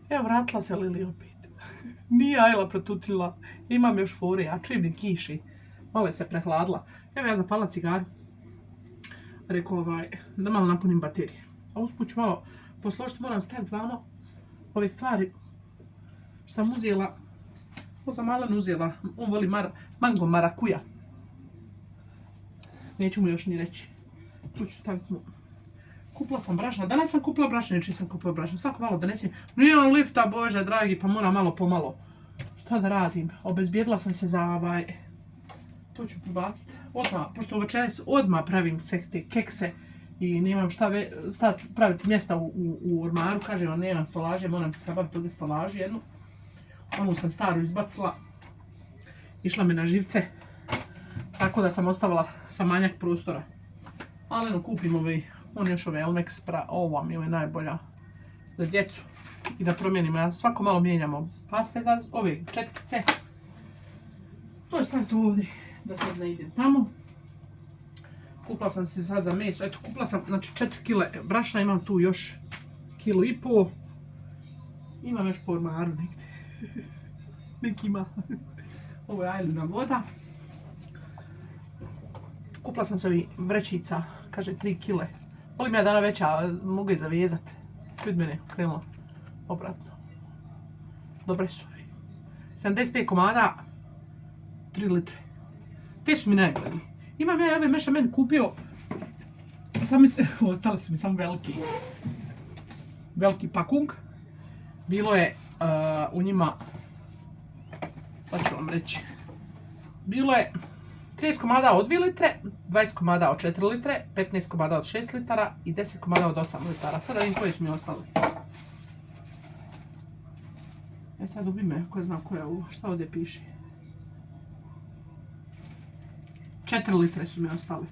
Evo, vratila se Lili opet. Nije Ajla protutila. Imam još fore, ja čujem ni kiši. Malo je se prehladila. Evo ja zapala cigaru. Rekao da malo napunim baterije. A usput ću malo posložiti, moram staviti vamo ove stvari što sam uzela. Ovo sam Alan uzela, on voli mango marakuja. Neću mu još ni reći. Tu ću staviti mu. Kupila sam brašna, danas sam kupila brašna, neći sam kupila brašna. Svako malo donesim. Nije on lifta, Bože dragi, pa moram malo po malo. Šta da radim? Obezbijedila sam se za to ću pobaciti. Odmah, pošto večeras odmah pravim sve te kekse i nemam šta sad praviti mjesta u ormaru. Kažem vam, nemam stolaže, moram se nabaviti ovdje stolažu jednu. Onu sam staru izbacila. Išla mi na živce. Tako da sam ostavila sa manjak prostora. Ali no, kupim on još ove Elmex, ova mi je najbolja za djecu. I da promijenimo, ja svako malo mijenjamo paste za ove četkice. To je sad tu ovdje, da sad ne idem tamo. Kupila sam se sad za meso, eto kupila sam, znači 4 kile brašna, imam tu još 1,5 kg. Imam još po ormaru negdje. Neki ima. Ovo je Ajlina voda. Kupila sam se ovi vrećica, kaže 3 kile. Volim ja dana veća, ali mogu je zavezat. Vid mene, krenula obratno. Dobre su ovi. 75 komada, 3 litre. Te su mi najbolji. Imam ja ove meša meni kupio. Ostale su mi samo veliki pakung. Bilo je u njima, sad ću vam reći, bilo je 30 komada od 2 litre, 20 komada od 4 litre, 15 komada od 6 litara i 10 komada od 8 litara. Sada vidim koji su mi ostali. Sad ubi me, ko zna koja je ovo, šta ovdje piše. 4 litre su mi ostali.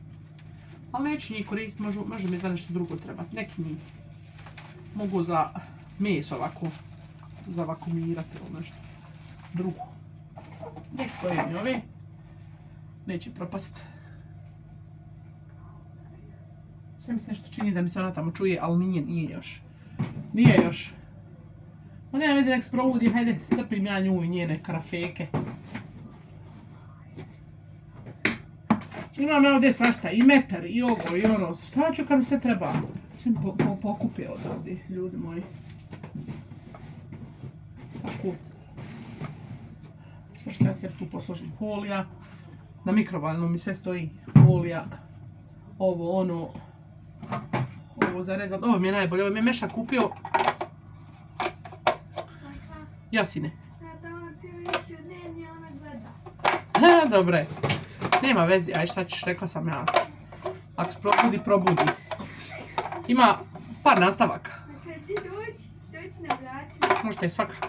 Ali neću njih koristiti, može mi za nešto drugo trebati. Neki mi mogu za meso ovako, za vakumirati ili nešto drugo. Nek stoje mi ove. Neće propast. Sve mi se nešto čini da mi se ona tamo čuje, ali nije još. Nije još. Ma nema veze, nek se provudi, hajde, strpim ja nju i njene karafeke. Imam ja ovdje svašta, i metar, i ovo, i ono, šta ću kad mi sve treba? Sve mi pokupe odavde, ljudi moji. Tako. Sve što ja se tu posložim, folija. Na mikrovalnu mi sve stoji folija, ovo, ono, ovo zarezat, ovo mi je najbolje, ovo mi je Meša kupio. Jasine. Dobre, nema veze, aj šta ćeš, rekla sam ja, ako se probudi. Ima par nastavaka. Možete svakako.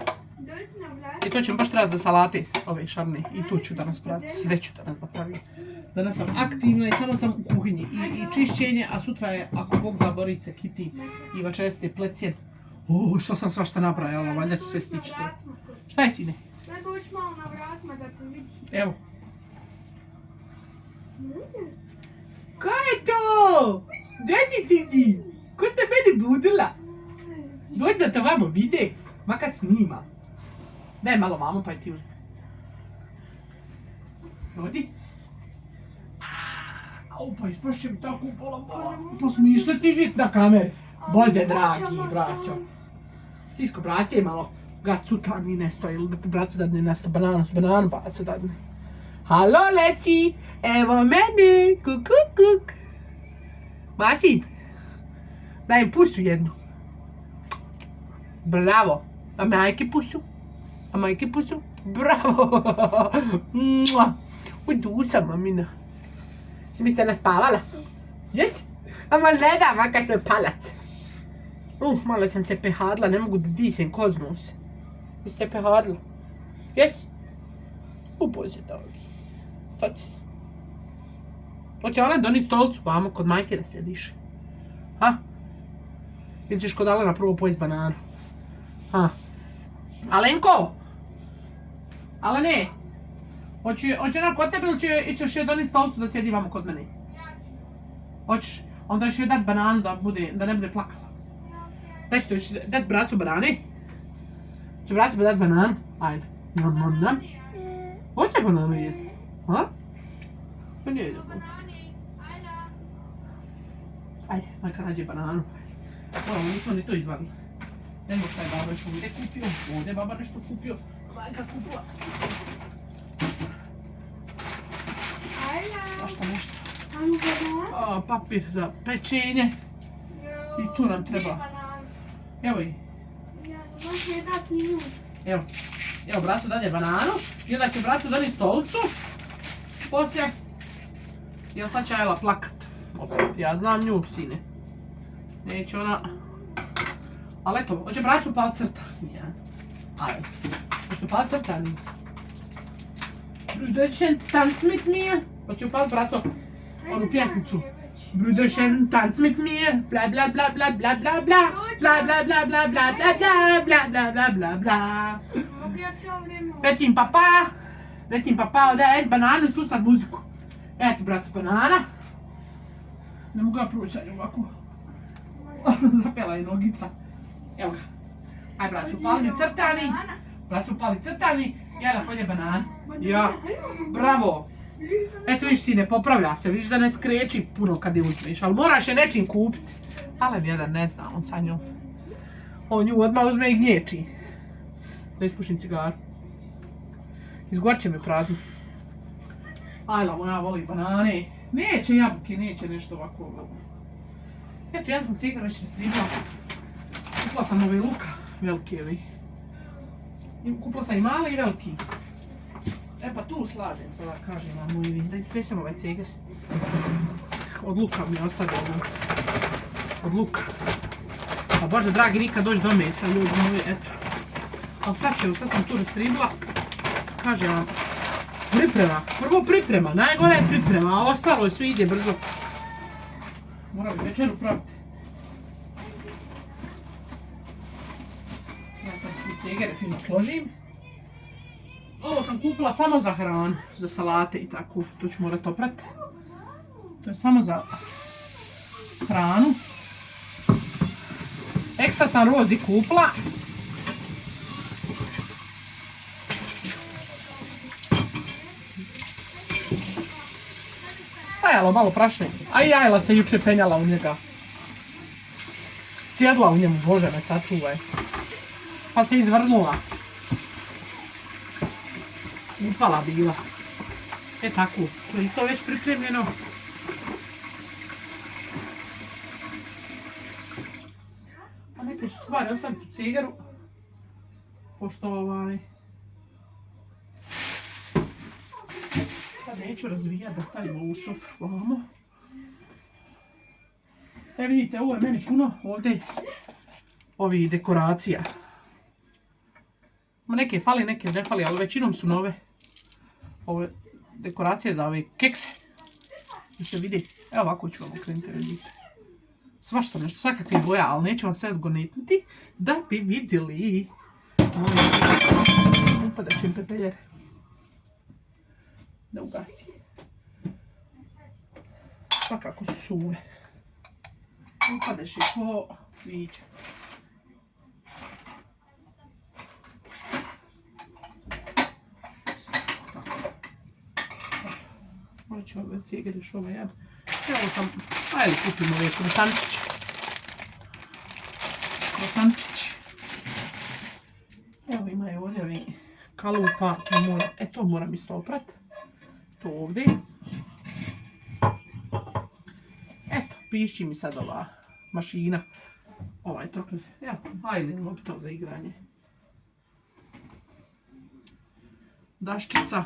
I to ćemo baš trebati za salate, ove šarne. I tu ću danas praviti, sve ću danas napraviti. Danas sam aktivna i samo sam u kuhinji. I čišćenje, a sutra je, ako Bog da, Borice, Kiti i večerste plecjen. Što sam svašta napravila, valjda ću sve stići to. Šta je, sine? Da doći malo na vratima da te vidiš. Evo. Ko je to? Gdje ti ti? Ko te meni budila? Dođi da te vamo vide, makar snima. Daj malo mamo pa i ti uzmi. Dodi. Pa ispašće mi tako pola. Pa smiješ se ti vidjeti na kameri. Bože dragi braćo. Sisko braće malo ga cuta mi nesto ili da ti braćo dadne nesto bananu braćo dadne. Halo leci, evo mene, kuk. Masim, daj im pusu jednu. Bravo, a majke pusu, bravo. Udu sam, mamina. Si mi se naspavala? Jesi? Ama ne da, makar sam palac. Malo sam se pehadla, ne mogu da disem, koznu se. Jesi te pehadla? Jesi? Bože dragi. Sad si. Hoće Alen doniti stolicu vamo kod majke da sediš? Ha? Ili ćeš kod Alena prvo pojesti bananu? Ha? Alenko? Alene? Hoće ona kod tebe ili ćeš joj doniti stolicu da sjedi vamo kod mene? Hoćeš? Onda ćeš joj dati bananu da ne bude plakala. Da ću dati bracu banane? Će braci dati bananu? Ajde. Nam, nam, nam. Hoće bananu jesti? Ha? Pa nije dobro. Ajde, majka nađe bananu. Moramo, nismo ni to izvadili. Nemo šta je baba još ovdje kupio. Ovdje je baba nešto kupio. Majka kupila. Svašta nešto. Papir za pečenje. I tu nam treba. Evo i. Evo bracu dalje bananu. I onda će bracu dati stolicu. Poslije. Jel sad će Ajla plakat. Opet, ja znam nju, sine. Neće ona... Ali eto, hoće braću upali crta. Ajde. Hoće upali crta, nije. Brüderchen, tanz mit mir. Hoće upali braco onu pjesmicu. Brüderchen, tanz mit mir. Bla bla bla bla bla bla bla. Bla bla bla bla bla bla bla bla bla bla bla bla. Letim papa, odaj jest bananu i slušat muziku. Eto braco banana. Ne mogu ja pručati ovako. Zapela je nogica. Evo ga. Aj bracu, upali crtani. Bracu, upali crtani. Ja da polje banan. Ja. Bravo. Eto viš sine, popravlja se. Vidiš da ne skreći puno kad je uzmeš. Ali moraš je nečim kupiti. Alen jedan ne zna on sa njom. On nju odmah uzme i gnječi. Da ispušim cigaru. Izgorće me prazno. Ajla moja voli banane. Neće jabuke, neće nešto ovako. Eto, jedan sam cigar već rastribila. Kupila sam ove luka, velike ovi. Kupila sam i mali i veliki. E pa tu slažem se da kažem vam moji, da istresem ovaj cigar. Od luka mi je ostavio ovo. Od luka. Pa Bože dragi, nikad doći do mesa, ljudi moji, eto. Ali sad sam tu rastribila. Kažem vam, priprema, prvo priprema, najgore je priprema, a ostalo sve ide brzo. Moram večeru praviti. Ja sad tu cegere fino složim. Ovo sam kupila samo za hranu, za salate i tako, to ću morat oprati. To je samo za hranu. Ekstra sam rozi kupila. Stajalo malo prašne, a i Ajla se juče penjala u njega. Sjedla u njemu, Bože me sačuvaj. Pa se izvrnula. Upala bila. E tako, to je isto već pripremljeno. A neke ću stvari ostaviti u cigaru. Pošto sad neću razvijati da stavimo u sofru ovamo. E vidite, ovo je meni puno ovdje ovih dekoracija. Neke fali, neke ne fali, ali većinom su nove. Ove dekoracije za ove kekse. Da se vidi. Evo ovako ću vam okrenuti, vidite. Svašta nešto, svakakve boja, ali neću vam sve odgonetnuti da bi vidjeli. Upadaš im pepeljere. Da ugasi. Svakako su suve. Upadeš i ko sviđa. Morat ću ove cigare još ove jad. Evo sam, ajde kupimo ove krosančiće. Evo imaju ovdje ovi kalupa. To moram isto oprat. To ovdje. Eto, pišći mi sad ova mašina. Ovaj troklet. Evo, ajde, mobitel za igranje. Daščica.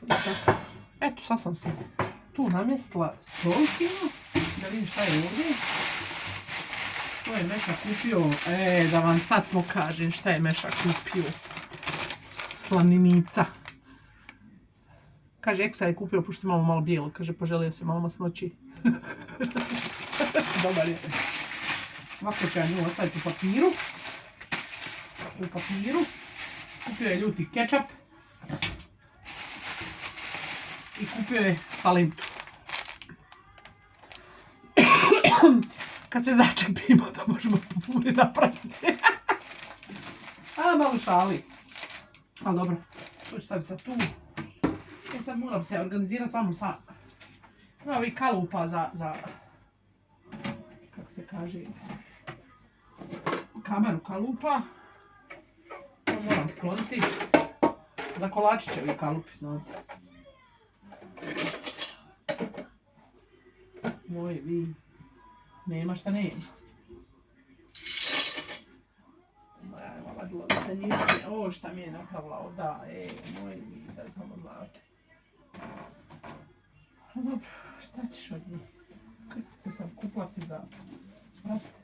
I sad, eto, sad sam se tu namjestila stolkinu. Da vidim šta je ovdje. To je Meša kupio, da vam sad pokažem šta je Meša kupio. Slaninica. Kaže, Eksa je kupio, pošto imamo malo bijelo, kaže, poželio se malo masnoći. Dobar je. Ovako ću ja nju ostaviti u papiru. Kupio je ljuti kečap. I kupio je palintu. Kad se začepimo da možemo popune napraviti. malo šali. Ali dobro, to ću staviti sad tu. Sad moram se organizirati vamo sa... Ima ovih kalupa za... Kako se kaže... Kameru kalupa. To moram skloniti. Za kolačićevi kalupi, znate. Moje vi. Nema šta nema. Moja je vadila detaljiranje. Ovo šta mi je napravila ovda. Moje vi, da samo znate. Dobro, šta ćeš od njih? Krpice sam kupila si za pratite.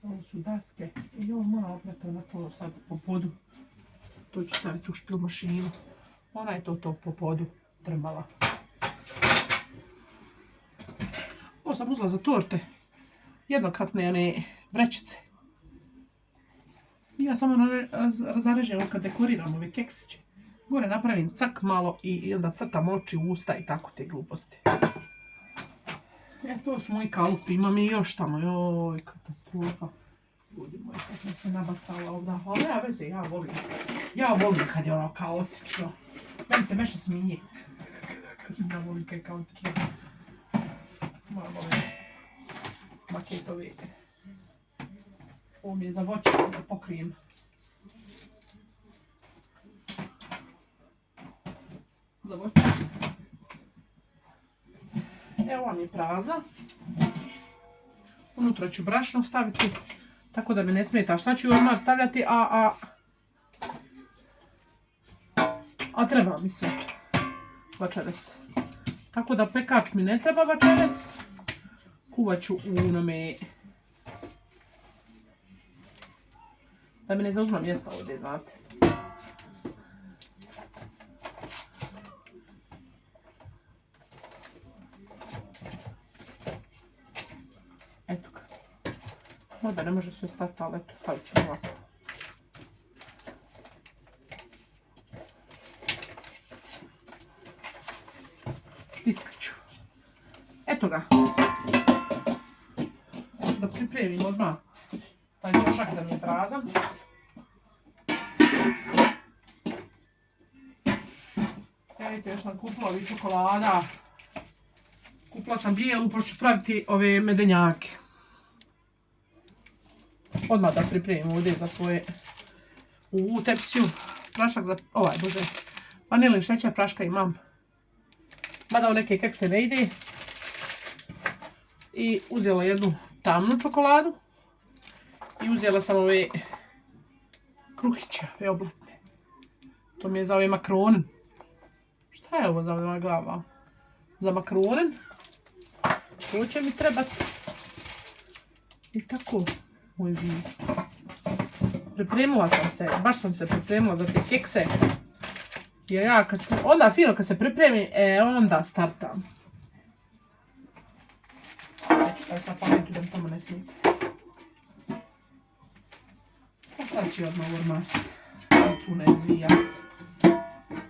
Ovo su daske. I ovo moram oprati na to sad po podu. To ću staviti u špil mašinu. Ona je to po podu trmbala. Ovo sam uzela za torte. Jednokratne one vrećice. I ja samo razarežem kad dekoriram ove keksiće. Gore napravim cak malo i onda crtam oči, usta i tako te gluposti. To su moji kalupi, imam i još tamo, joj, katastrofa. Ljudi moji, kad sam se nabacala ovdje, ali nema veze, ja volim kad je ono kaotično. Meni se meša smije. Ja volim kad je kaotično. Moram ove maketove. Ovo mi je za voće da pokrijem. Za voće. Evo vam je praza. Unutra ću brašno staviti, tako da me ne smeta. Šta ću u ormar stavljati, a treba mi sve večeras. Tako da pekač mi ne treba večeras. Kuvat ću u onome, da mi ne zauzma mjesta ovdje, znate. Eto ga. Možda ne može sve stati, ali eto, stavit ćemo ovako. Stiskat ću. Eto ga. Da pripremim odmah taj čošak da mi je prazan. Vidite, još sam kupila ovih čokolada. Kupila sam bijelu, pa ću praviti ove medenjake. Odmah da pripremim ovdje za svoje u tepsiju. Prašak za, vanilin šećer, praška imam. Mada u neke kekse ne ide. I uzela jednu tamnu čokoladu. I uzela sam ove kruhiće, ove oblatne. To mi je za ove makronen. Šta je ovo za ova glava? Za makronen. To će mi trebati. I tako. Moj vid. Pripremila sam se, baš sam se pripremila za te kekse. Jer ja onda fino kad se pripremi, onda startam. Neću staviti sa pametu da mi tamo ne smijete. Ostavit ću odmah u ormar. Tu ne zvija.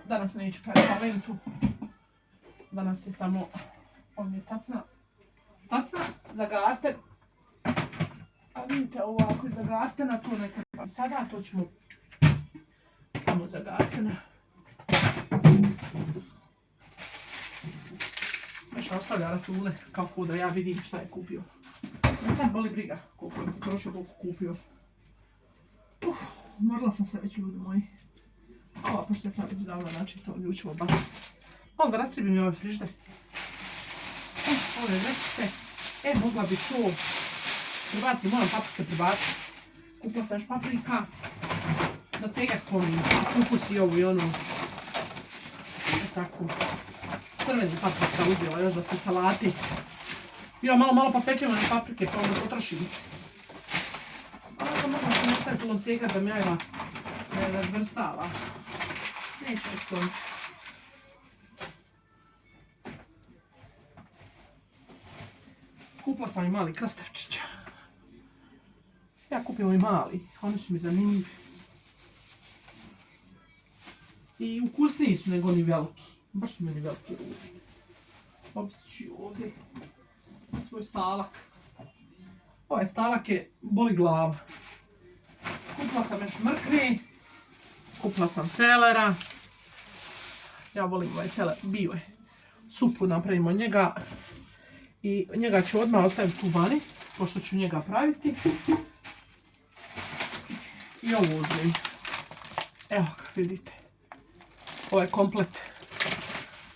Danas neću praviti palentu. Danas je samo, on je tacna za garten. A vidite ovako za gartena, to ne treba sada, to ćemo tamo za gartena. Meša ostavlja račune kako da ja vidim šta je kupio. Ne znam boli briga koliko je potrošio, koliko kupio. Morala sam se već, ljudi moji. Ova pošto je pravi davno, znači to ljučimo baš. Mogu da rastribim i ovaj frižder. Ove vrećice. Mogla bi to prebaciti, moram paprike prebaciti. Kupila sam još paprika. Da cega sklonim. Ukus i ovu i onu. Tako. Crveni paprika uzela još za te salati. Ja malo pa pečemo na paprike, pa onda potrošim se. Onda možda sam ne staviti puno cega da mi jajva ne razvrstava. Neću iskonći. Kupila sam i mali krastavčića. Ja kupim ovi mali, oni su mi zanimljivi. I ukusniji su nego oni veliki. Baš su meni veliki ručni. Obsit ću ovdje svoj stalak. Ovaj stalak je boli glava. Kupila sam još mrkve. Kupila sam celera. Ja volim ovaj celer, bio je. Supu napravimo njega. I njega ću odmah ostaviti u vani, pošto ću njega praviti. I ovo uzmem. Evo kako vidite. Ovo je komplet.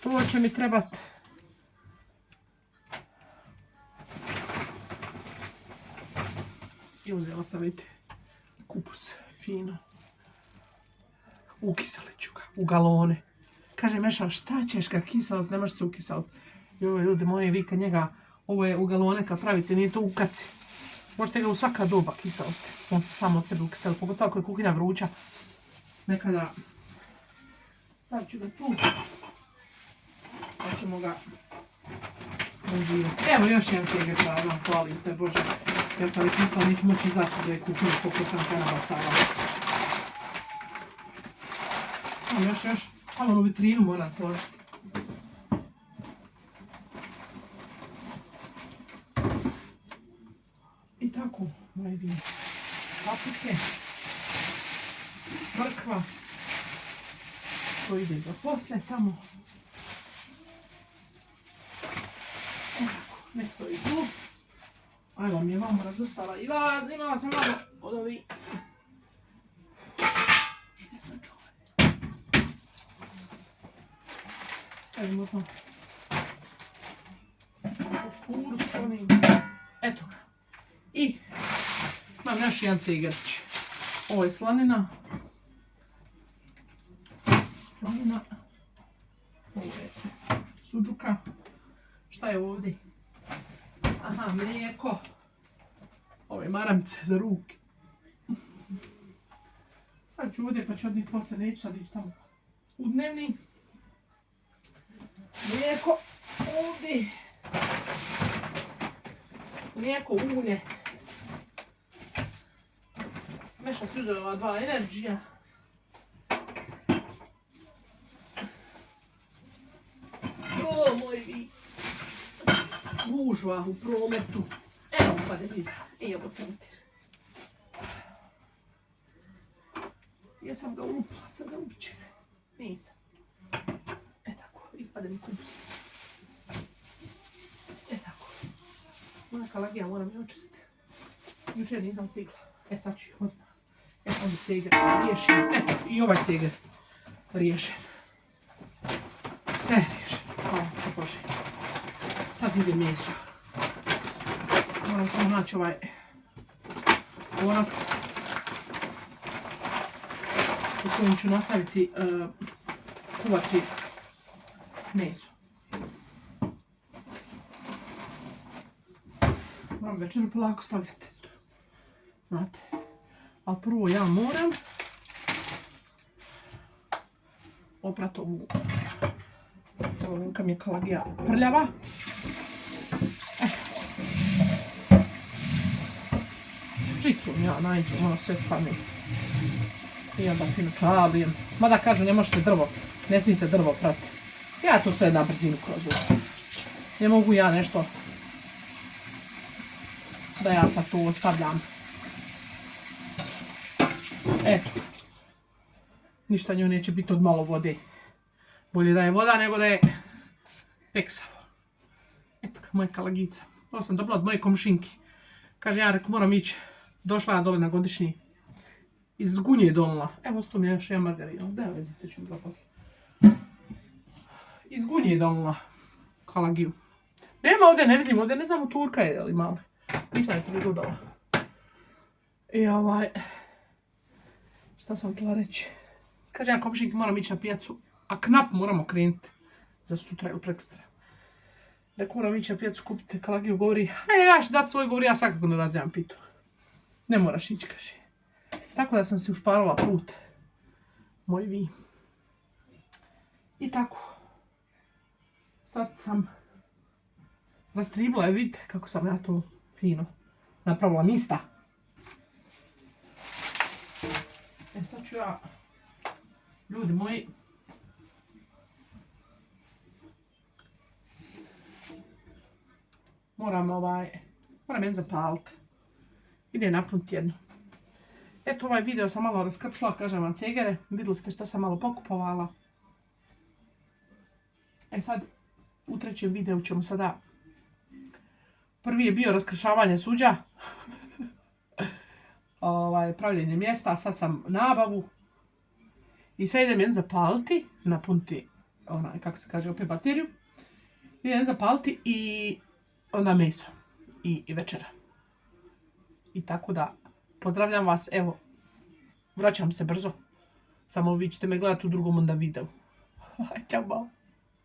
To će mi trebati. I uzela sam, vidite, kupus, fino. Ukisalit ću ga, u galone. Kaže Meša, šta ćeš ga kisalit, ne možeš se ukisalit. Joj, ljudi moji, vi kad njega, ovo je u galone kad pravite, nije to u kaci. Možete ga u svaka doba kisalit. On se samo od sebe ukisali, pogotovo ako je kuhinja vruća. Nekada stavit ću ga tu. Pa ćemo ga uživati. Evo još jedan cijeger pravila, hvalim te Bože. Ja sam već mislila, neću moći izaći iz ove kuhinje, koliko sam ga nabacala. Još, samo onu vitrinu moram složiti. I tako, moje vine. Paprike, mrkva, to ide za poslije tamo. Evo, ne stoji tu. Ajmo, mi je mama razvrstala i vas, imala sam malo od ovih. Stavimo to. Kupuru s onim. Eto ga. I imam još jedan cigarić. Ovo je slanina. Ovo je suđuka. Šta je ovdje? Aha, mlijeko. Ovo je maramce za ruke. Sad ću ovdje pa ću od njih poslije, neću sad ići tamo u dnevni. Mlijeko ovdje. Mlijeko, ulje. Meša si uzeo ova dva Energija. O, moj vi. Gužva u prometu. Evo upade iza. Evo tempir. Jesam ga ulupila, sad ga ubiće. Nisam. Tako, ispade mi kupus. Tako. Moja kalagija moram je očistiti. Jučer nisam stigla. Sad ću ih odmah. Ovdje ceger riješen. Eto, i ovaj ceger riješen. Sve riješen. Hvala te Bože. Sad ide meso. Moram samo naći ovaj konac u kojem ću nastaviti kuvati meso. Moram večeru polako stavljati. Znate. Ali prvo ja moram oprati ovu. Ovo kad mi je kalagija prljava. Žicom ja nađem, ono sve spadne. I onda fino čalim. Mada kažu ne može se drvo, ne smije se drvo prati. Ja to sve na brzinu kroz ovo. Ne mogu ja nešto da ja sad to ostavljam. Eto. Ništa nju neće biti od malo vode. Bolje da je voda nego da je peksavo. Eto ga, moja kalagica. Ovo sam dobila od moje komšinki. Kaže, ja rekao, moram ići. Došla ja dole na godišnji. Iz Gunje je donula. Evo, sto mi je još jedan margarina. Da, vezite ću zaposliti. Iz Gunje je donula kalagiju. Nema ovdje, ne vidim ovdje, ne znam u Turka je li mali. Nisam je to dodala. I šta sam htjela reći? Kaže, ja komšinki moram ići na pijacu, a knap moramo krenuti za sutra ili prekosutra. Rekao, moram ići na pijacu kupiti kalagiju, govori, hajde ja ću dati svoj, govori, ja svakako ne razjavam pitu. Ne moraš ići, kaže. Tako da sam si ušparala put. Moj vi. I tako. Sad sam rastribla, vidite kako sam ja to fino napravila mista. Sad ću ja, ljudi moji, moram jedan zapaliti. Ide napuniti jedno. Eto, ovaj video sam malo raskrčila, kažem vam, cegere. Vidjeli ste što sam malo pokupovala. E sad, u trećem videu ćemo sada... Prvi je bio raskršavanje suđa. Pravljenje mjesta, a sad sam nabavu. I sad idem jednu zapaliti, napuniti, kako se kaže, opet bateriju. Idem zapaliti i onda meso. I večera. I tako da, pozdravljam vas, evo, vraćam se brzo. Samo vi ćete me gledati u drugom onda videu. Ćao, bao.